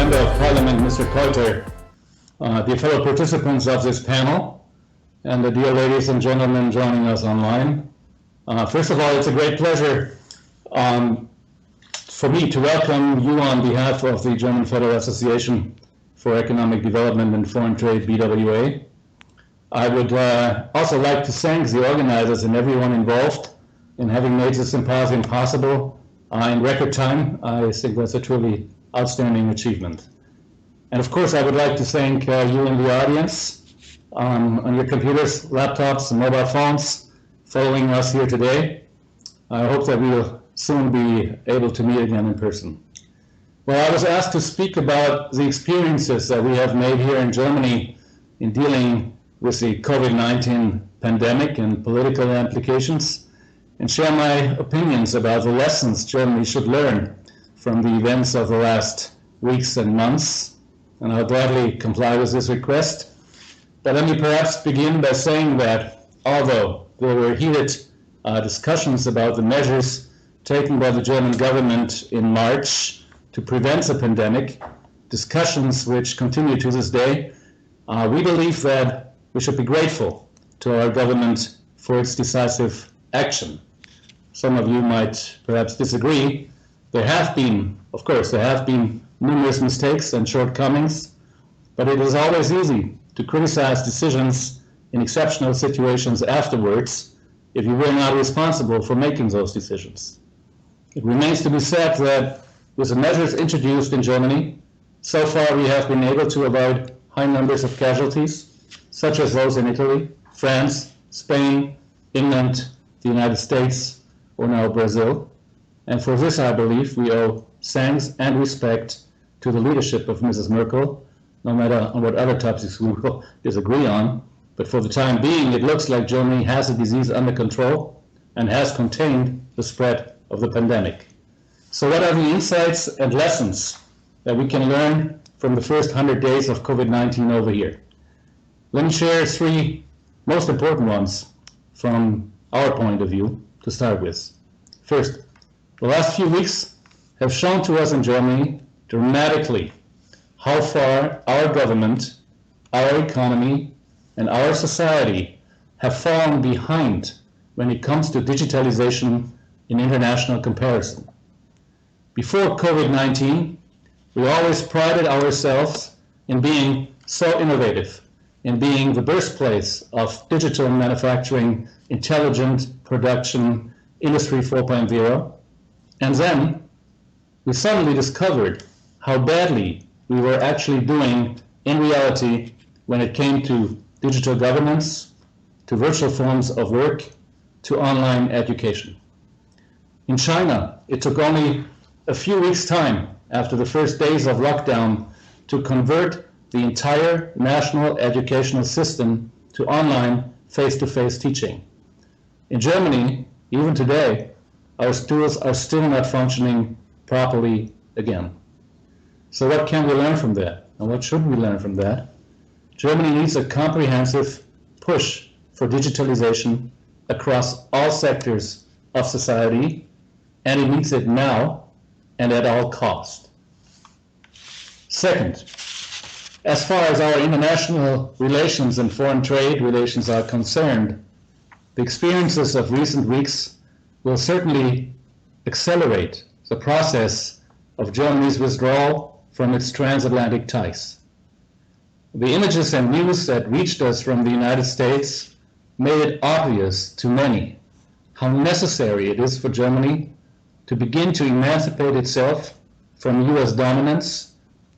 Member of Parliament, Mr. Coulter, dear fellow participants of this panel, and the dear ladies and gentlemen joining us online. First of all, it's a great pleasure for me to welcome you on behalf of the German Federal Association for Economic Development and Foreign Trade, BWA. I would also like to thank the organizers and everyone involved in having made this symposium possible in record time. I think that's a truly outstanding achievement. And of course, I would like to thank you in the audience on your computers, laptops, and mobile phones following us here today. I hope that we will soon be able to meet again in person. Well, I was asked to speak about the experiences that we have made here in Germany in dealing with the COVID-19 pandemic and political implications, and share my opinions about the lessons Germany should learn from the events of the last weeks and months, and I'll gladly comply with this request. But let me perhaps begin by saying that although there were heated discussions about the measures taken by the German government in March to prevent the pandemic, discussions which continue to this day, we believe that we should be grateful to our government for its decisive action. Some of you might perhaps disagree. There have been numerous mistakes and shortcomings, but it is always easy to criticize decisions in exceptional situations afterwards if you were not responsible for making those decisions. It remains to be said that with the measures introduced in Germany, so far we have been able to avoid high numbers of casualties, such as those in Italy, France, Spain, England, the United States, or now Brazil. And for this, I believe, we owe thanks and respect to the leadership of Mrs. Merkel, no matter on what other topics we will disagree on. But for the time being, it looks like Germany has the disease under control and has contained the spread of the pandemic. So what are the insights and lessons that we can learn from the first 100 days of COVID-19 over here? Let me share three most important ones from our point of view to start with. First, the last few weeks have shown to us in Germany dramatically how far our government, our economy, and our society have fallen behind when it comes to digitalization in international comparison. Before COVID-19, we always prided ourselves in being so innovative, in being the birthplace of digital manufacturing, intelligent production, Industry 4.0. And then we suddenly discovered how badly we were actually doing in reality when it came to digital governance, to virtual forms of work, to online education. In China, it took only a few weeks' time after the first days of lockdown to convert the entire national educational system to online face-to-face teaching. In Germany, even today, our schools are still not functioning properly again. So what can we learn from that? And what should we learn from that? Germany needs a comprehensive push for digitalization across all sectors of society, and it needs it now and at all cost. Second, as far as our international relations and foreign trade relations are concerned, the experiences of recent weeks will certainly accelerate the process of Germany's withdrawal from its transatlantic ties. The images and news that reached us from the United States made it obvious to many how necessary it is for Germany to begin to emancipate itself from US dominance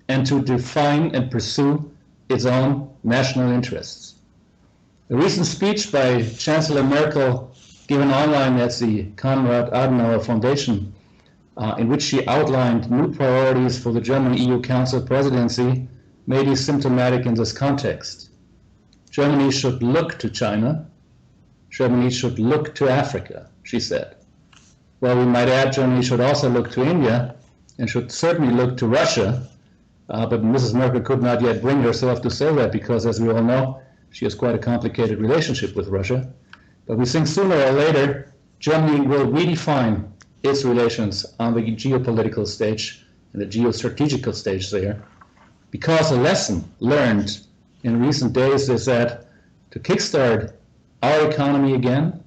and to define and pursue its own national interests. A recent speech by Chancellor Merkel, given online at the Konrad Adenauer Foundation, in which she outlined new priorities for the German EU Council presidency, may be symptomatic in this context. Germany should look to China. Germany should look to Africa, she said. Well, we might add Germany should also look to India and should certainly look to Russia, but Mrs. Merkel could not yet bring herself to say that because, as we all know, she has quite a complicated relationship with Russia. But we think sooner or later, Germany will redefine its relations on the geopolitical stage and the geostrategical stage there because a lesson learned in recent days is that to kickstart our economy again,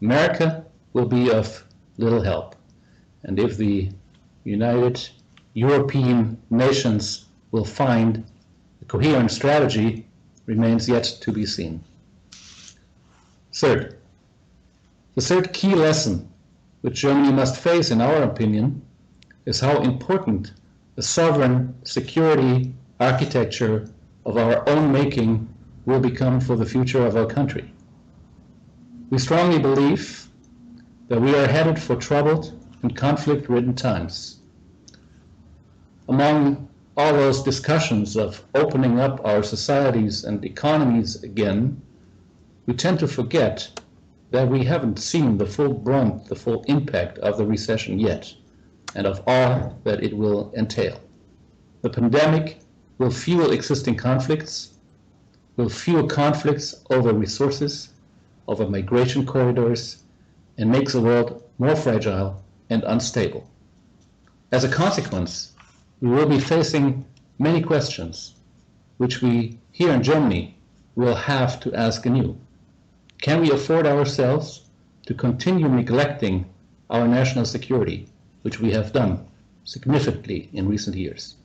America will be of little help. And if the United European nations will find a coherent strategy remains yet to be seen. Third, the third key lesson which Germany must face, in our opinion, is how important the sovereign security architecture of our own making will become for the future of our country. We strongly believe that we are headed for troubled and conflict-ridden times. Among all those discussions of opening up our societies and economies again, we tend to forget that we haven't seen the full brunt, the full impact of the recession yet, and of all that it will entail. The pandemic will fuel existing conflicts, will fuel conflicts over resources, over migration corridors, and makes the world more fragile and unstable. As a consequence, we will be facing many questions, which we here in Germany will have to ask anew. Can we afford ourselves to continue neglecting our national security, which we have done significantly in recent years?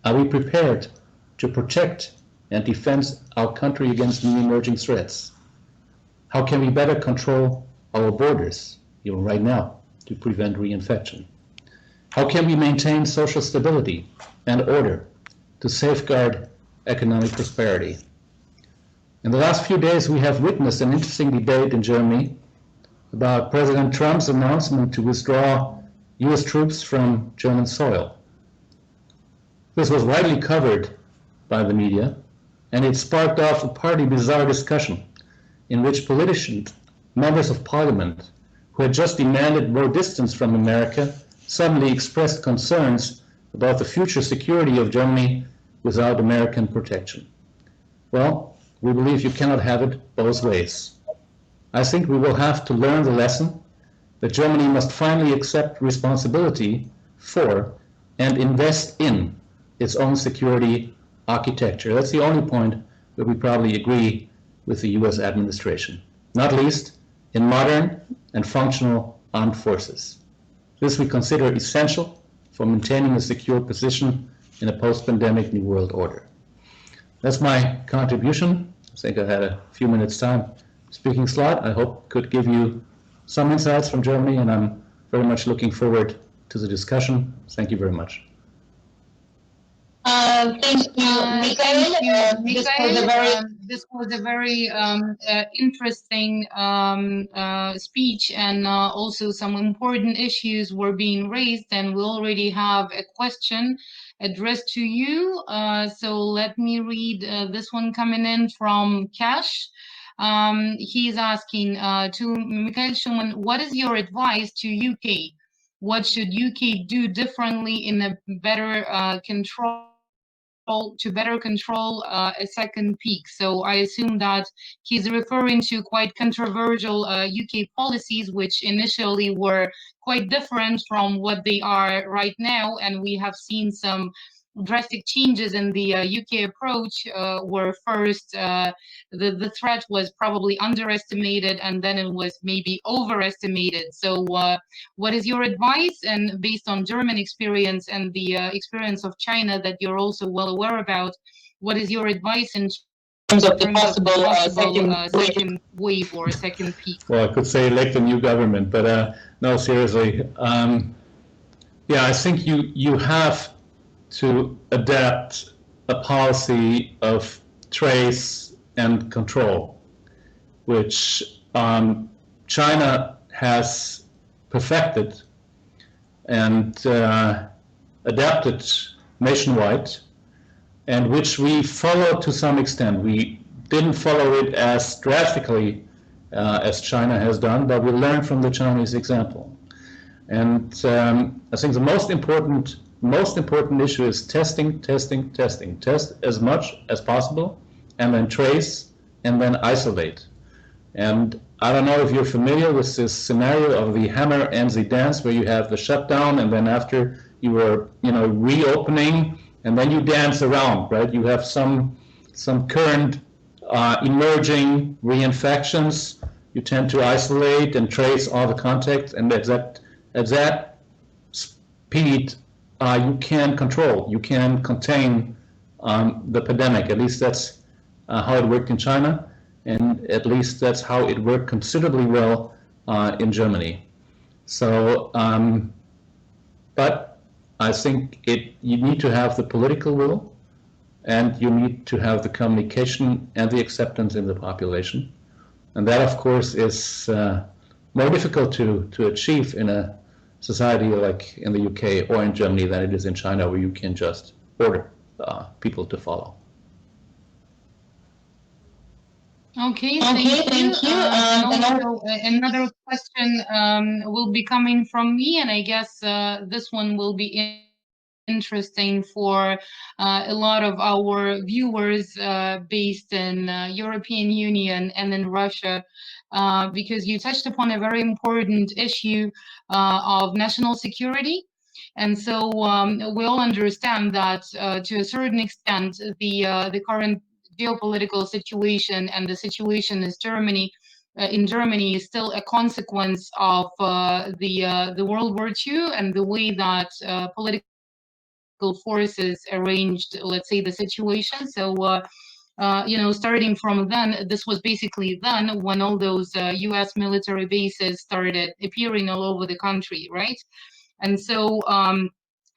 Are we prepared to protect and defend our country against new emerging threats? How can we better control our borders, even right now, to prevent reinfection? How can we maintain social stability and order to safeguard economic prosperity? In the last few days, we have witnessed an interesting debate in Germany about President Trump's announcement to withdraw US troops from German soil. This was widely covered by the media, and it sparked off a partly bizarre discussion in which politicians, members of parliament, who had just demanded more distance from America, suddenly expressed concerns about the future security of Germany without American protection. Well, we believe you cannot have it both ways. I think we will have to learn the lesson that Germany must finally accept responsibility for and invest in its own security architecture. That's the only point where we probably agree with the US administration, not least in modern and functional armed forces. This we consider essential for maintaining a secure position in a post-pandemic New World Order. That's my contribution. I think I had a few minutes time speaking slot. I hope could give you some insights from Germany, and I'm very much looking forward to the discussion. Thank you very much. Thank you, Michael. This was a very interesting speech, and also some important issues were being raised, and we already have a question addressed to you. So let me read this one coming in from Cash. He's asking to Michael Schumann, what is your advice to UK? What should UK do differently in a better to better control a second peak? So I assume that he's referring to quite controversial UK policies, which initially were quite different from what they are right now, and we have seen some drastic changes in the UK approach, where first the threat was probably underestimated, and then it was maybe overestimated. So what is your advice, and based on German experience and the experience of China that you're also well aware about, what is your advice in terms of the possible second wave or second peak? Well, I could say elect a new government, but no, seriously. Yeah, I think you have to adapt a policy of trace and control, which China has perfected and adapted nationwide, and which we followed to some extent. We didn't follow it as drastically as China has done, but we learned from the Chinese example. And I think the most important issue is testing. Test as much as possible, and then trace, and then isolate. And I don't know if you're familiar with this scenario of the hammer and the dance, where you have the shutdown, and then after you are, reopening, and then you dance around, right? You have some current emerging reinfections. You tend to isolate and trace all the contacts, and at that speed, you can control, you can contain the pandemic. At least that's how it worked in China, and at least that's how it worked considerably well in Germany. So, but I think you need to have the political will, and you need to have the communication and the acceptance in the population. And that, of course, is more difficult to achieve in a society like in the UK or in Germany than it is in China, where you can just order people to follow. Okay, thank you. And also another question will be coming from me, and I guess this one will be interesting for a lot of our viewers based in European Union and in Russia, because you touched upon a very important issue of national security. And so we all understand that to a certain extent, the current geopolitical situation and the situation in Germany is still a consequence of the World War II and the way that political forces arranged, let's say, the situation. So, starting from then, this was basically then when all those U.S. military bases started appearing all over the country, right? And so,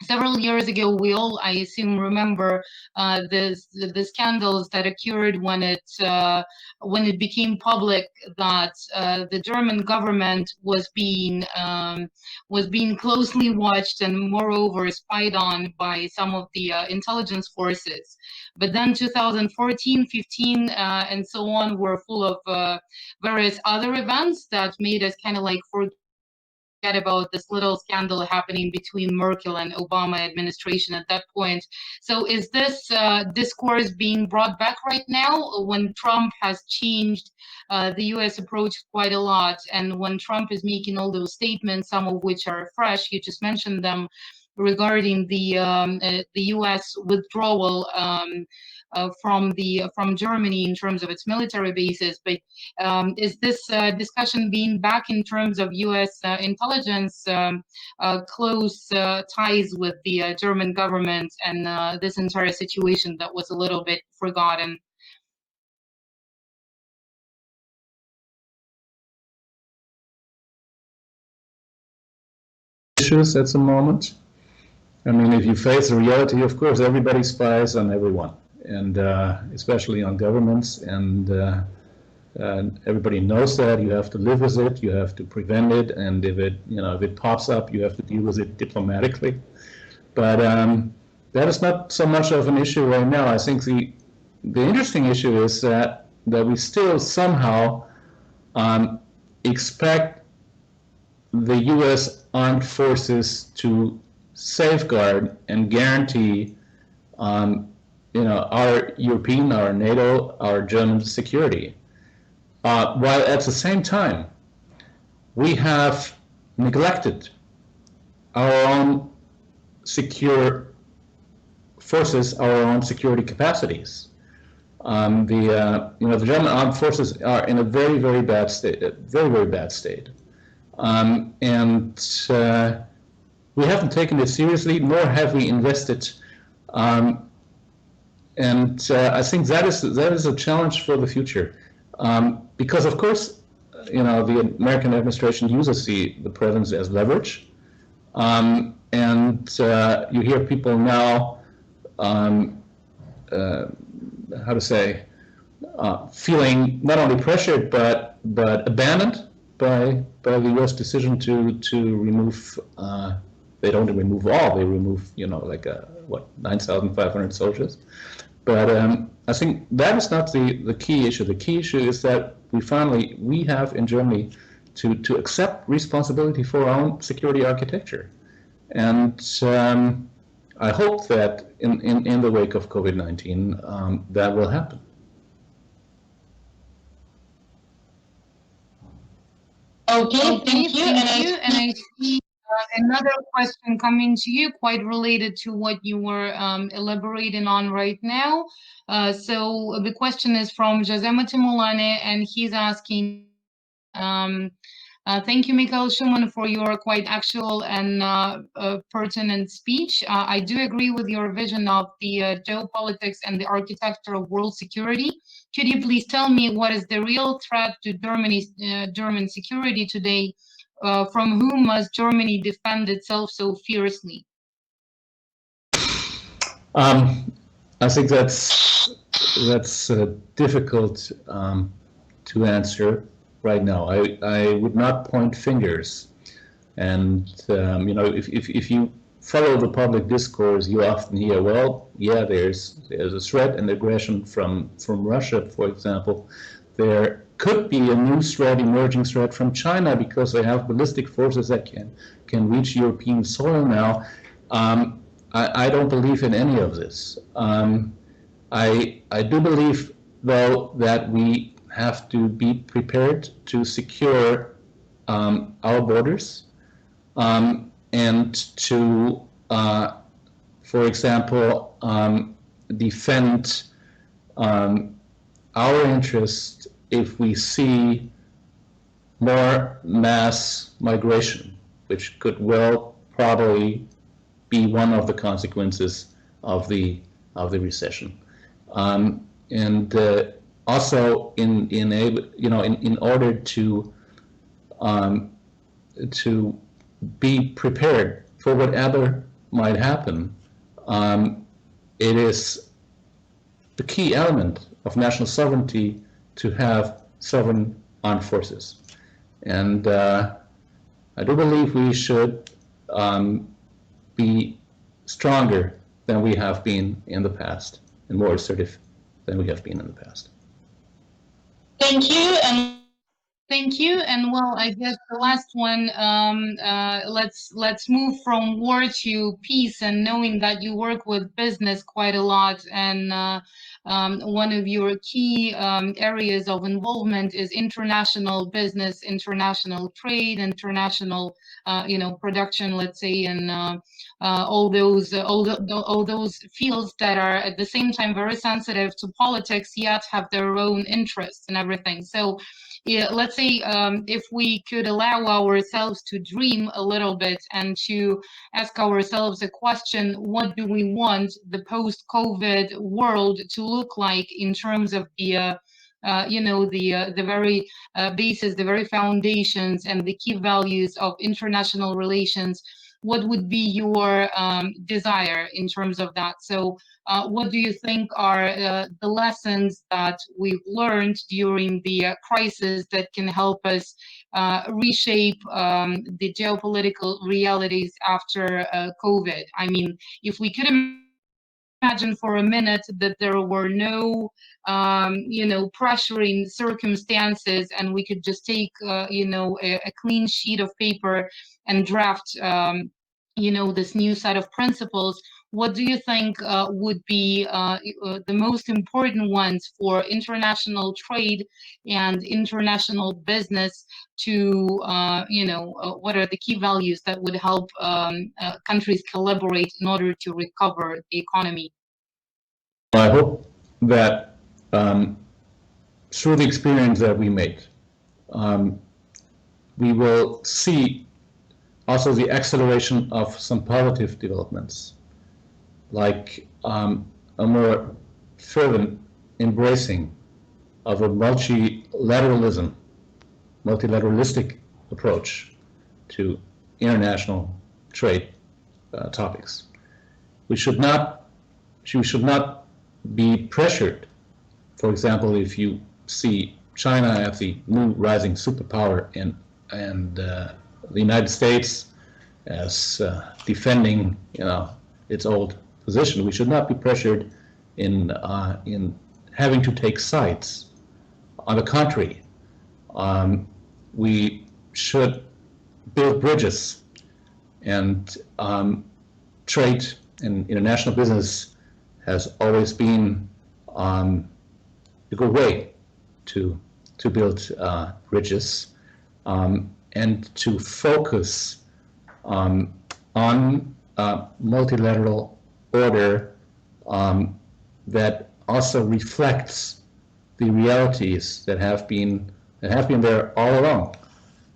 several years ago, we all, I assume, remember the scandals that occurred when it became public that the German government was being closely watched and, moreover, spied on by some of the intelligence forces. But then 2014, 15, and so on were full of various other events that made us kind of like forget about this little scandal happening between Merkel and Obama administration at that point. So is this discourse being brought back right now when Trump has changed the U.S. approach quite a lot, and when Trump is making all those statements, some of which are fresh, you just mentioned them, regarding the U.S. withdrawal from Germany in terms of its military bases? But is this discussion being back in terms of U.S. Intelligence close ties with the German government and this entire situation that was a little bit forgotten? Issues at the moment. I mean, if you face the reality, of course, everybody spies on everyone, and especially on governments, and everybody knows that. You have to live with it, you have to prevent it, and if it pops up, you have to deal with it diplomatically. But that is not so much of an issue right now. I think the interesting issue is that we still somehow expect the U.S. armed forces to safeguard and guarantee, our European, our NATO, our German security, while at the same time we have neglected our own secure forces, our own security capacities. The German armed forces are in a very, very bad state, and we haven't taken it seriously, nor have we invested. I think that is a challenge for the future, because of course, the American administration uses the presence as leverage, and you hear people now, feeling not only pressured but abandoned by the U.S. decision to remove. They don't remove all. They remove 9,500 soldiers. But I think that is not the key issue. The key issue is that we have in Germany to accept responsibility for our own security architecture, and I hope that in the wake of COVID-19 that will happen. Okay, thank you. And I see Another question coming to you, quite related to what you were elaborating on right now. So the question is from Josema Timolane, and he's asking, thank you, Mikhail Schumann, for your quite actual and pertinent speech. I do agree with your vision of the geopolitics and the architecture of world security. Could you please tell me what is the real threat to German security today? From whom must Germany defend itself so fiercely? I think that's difficult to answer right now. I would not point fingers, and you know, if you follow the public discourse, you often hear, well, yeah, there's a threat and aggression from Russia, for example. There could be a new threat, emerging threat from China because they have ballistic forces that can reach European soil now. I don't believe in any of this. I do believe, though, that we have to be prepared to secure our borders and to, for example, defend our interest if we see more mass migration, which could well probably be one of the consequences of the recession, and also in order to be prepared for whatever might happen, it is the key element of national sovereignty to have sovereign armed forces, and I do believe we should be stronger than we have been in the past and more assertive than we have been in the past. Thank you. And well, I guess the last one, let's move from war to peace, and knowing that you work with business quite a lot, and one of your key areas of involvement is international business, international trade, international production, let's say, and all those fields that are at the same time very sensitive to politics, yet have their own interests and everything. So yeah, let's say if we could allow ourselves to dream a little bit and to ask ourselves a question: what do we want the post-COVID world to look like in terms of the the very basis, the very foundations, and the key values of international relations? What would be your desire in terms of that? So what do you think are the lessons that we've learned during the crisis that can help us reshape the geopolitical realities after COVID? I mean, if we could imagine for a minute that there were no pressuring circumstances, and we could just take a clean sheet of paper and draft this new set of principles, what do you think would be the most important ones for international trade and international business to what are the key values that would help countries collaborate in order to recover the economy? I hope that through the experience that we make, we will see also the acceleration of some positive developments, like a more fervent embracing of a multilateralistic approach to international trade topics. We should not be pressured. For example, if you see China as the new rising superpower and the United States as defending, its old position, we should not be pressured in having to take sides. On the contrary, we should build bridges, and trade and international business has always been a good way to build bridges and to focus on multilateral order that also reflects the realities that have been there all along.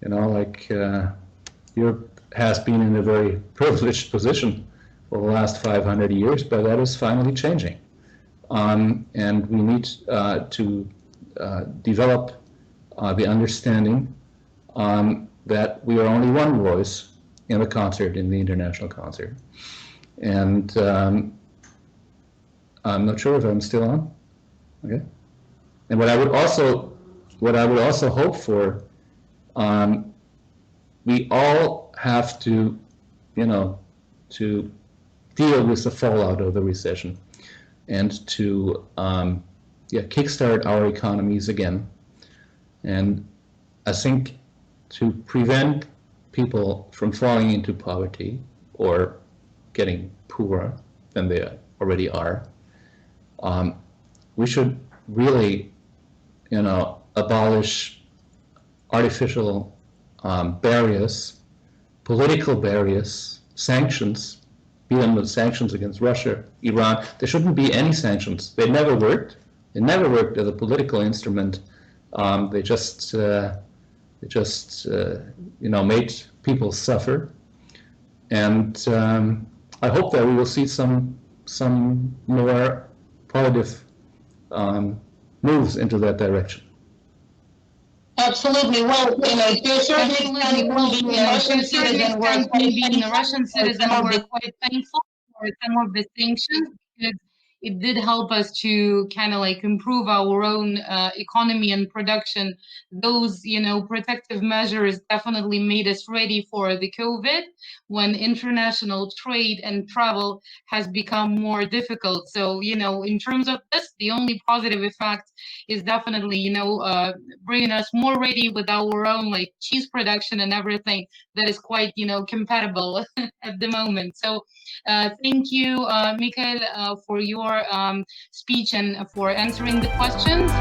You know, like Europe has been in a very privileged position over the last 500 years, but that is finally changing. And we need to develop the understanding that we are only one voice in the concert, in the international concert. And I'm not sure if I'm still on. Okay. And what I would also hope for, we all have to, to deal with the fallout of the recession and to kickstart our economies again. And I think to prevent people from falling into poverty or getting poorer than they already are, we should really, abolish artificial barriers, political barriers, sanctions, be them the sanctions against Russia, Iran. There shouldn't be any sanctions. They never worked. They never worked as a political instrument. They just made people suffer. And I hope that we will see some more positive moves into that direction. Absolutely. Well, to a certain extent, being a Russian citizen, we're quite thankful for some of the sanctions, because it did help us to kind of like improve our own economy and production. Those, protective measures definitely made us ready for the COVID, when international trade and travel has become more difficult. So, in terms of this, the only positive effect is definitely, bringing us more ready with our own like cheese production and everything that is quite, compatible at the moment. So thank you, Mikhail, for your speech and for answering the questions.